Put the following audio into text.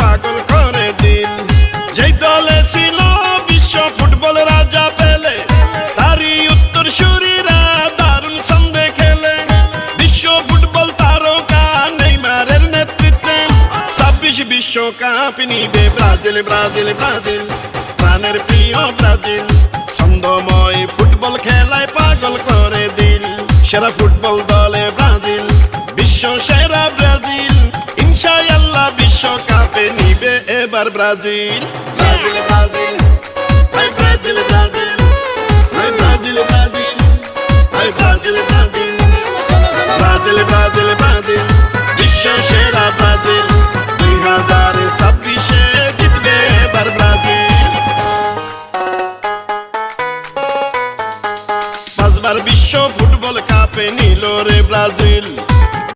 পাগল করে দিল। যেই দলে ছিল বিশ্ব ফুটবল রাজা পেলে, তারই উত্তর সুরীরা দারুণ ছন্দে খেলে। বিশ্ব ফুটবল তারকা নেইমারের নেতৃত্বে 26 বিশ্বকাপ নিবে ব্রাজিল, ব্রাজিল, ব্রাজিল, প্রাণের প্রিয় ব্রাজিল। ছন্দময় ফুটবল খেলায় পাগল করে দিল। সেরা ফুটবল দলে ব্রাজিল, বিশ্ব সেরা ব্রাজিল। ইনশাআল্লাহ বিশ্বকাপে নিবে এবার ব্রাজিল। ব্রাজিল, ব্রাজিল, হাই ব্রাজিল, ব্রাজিল, হাই ব্রাজিল, ব্রাজিল, হাই ব্রাজিল, ব্রাজিল, ব্রাজিল, ব্রাজিল।